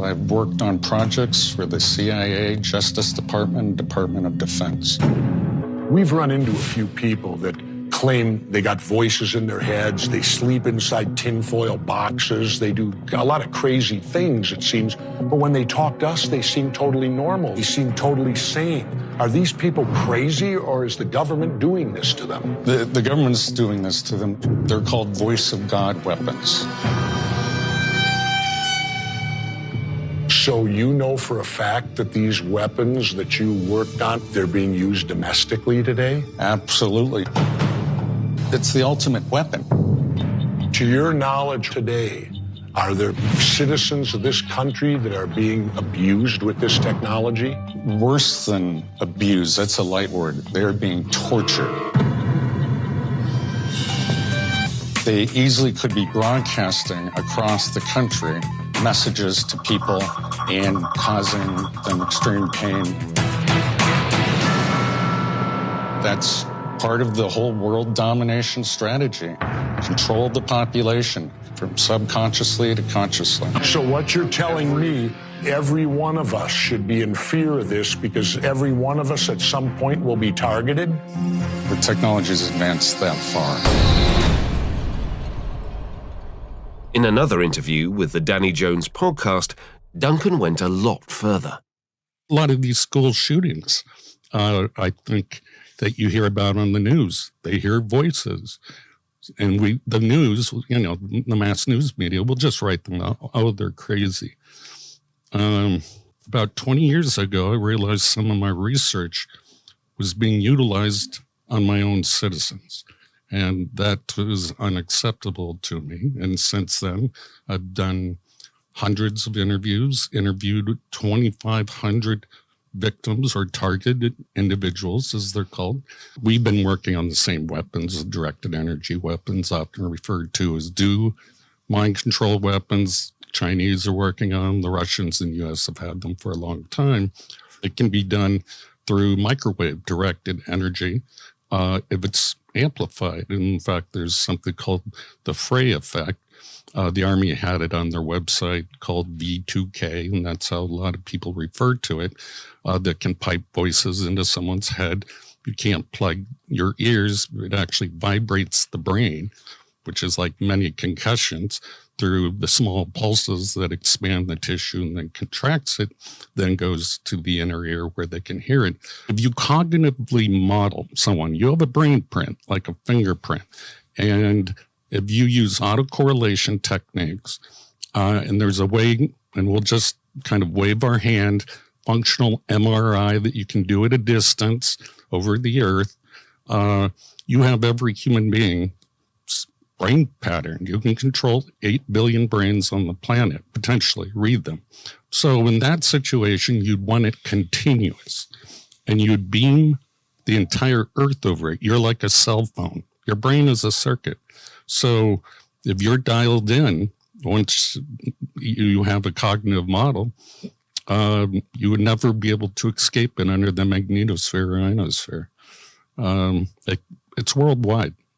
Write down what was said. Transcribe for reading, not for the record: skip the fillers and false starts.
I've worked on projects for the CIA, Justice Department, Department of Defense. We've run into a few people that claim they got voices in their heads, they sleep inside tinfoil boxes, they do a lot of crazy things, it seems, but when they talk to us, they seem totally normal, they seem totally sane. Are these people crazy, or is the government doing this to them? The government's doing this to them. They're called voice of God weapons. So you know for a fact that these weapons that you worked on, they're being used domestically today? Absolutely. It's the ultimate weapon. To your knowledge today, are there citizens of this country that are being abused with this technology? Worse than abused, that's a light word. They're being tortured. They easily could be broadcasting across the country messages to people and causing them extreme pain. That's part of the whole world domination strategy. Control the population from subconsciously to consciously. So what you're telling me, every one of us should be in fear of this because every one of us at some point will be targeted? The technology's advanced that far. In another interview with the Danny Jones podcast, Duncan went a lot further. A lot of these school shootings, I think that you hear about on the news. They hear voices. And the news, the mass news media will just write them out. Oh, they're crazy. About 20 years ago, I realized some of my research was being utilized on my own citizens. And that was unacceptable to me. And since then, I've done hundreds of interviews, interviewed 2,500 victims or targeted individuals, as they're called. We've been working on the same weapons, directed energy weapons, often referred to as mind control weapons. Chinese are working on them. The Russians and U.S. have had them for a long time. It can be done through microwave directed energy if it's amplified. In fact, there's something called the Frey effect. The Army had it on their website called V2K, and that's how a lot of people refer to it, that can pipe voices into someone's head. You can't plug your ears. It actually vibrates the brain, which is like many concussions, through the small pulses that expand the tissue and then contracts it, then goes to the inner ear where they can hear it. If you cognitively model someone, you have a brain print, like a fingerprint. And if you use autocorrelation techniques, and there's a way, and we'll just kind of wave our hand, functional MRI that you can do at a distance over the earth, you have every human being's brain pattern. You can control 8 billion brains on the planet, potentially, read them. So in that situation, you'd want it continuous, and you'd beam the entire earth over it. You're like a cell phone. Your brain is a circuit. So if you're dialed in, once you have a cognitive model, you would never be able to escape it under the magnetosphere or ionosphere. It's worldwide.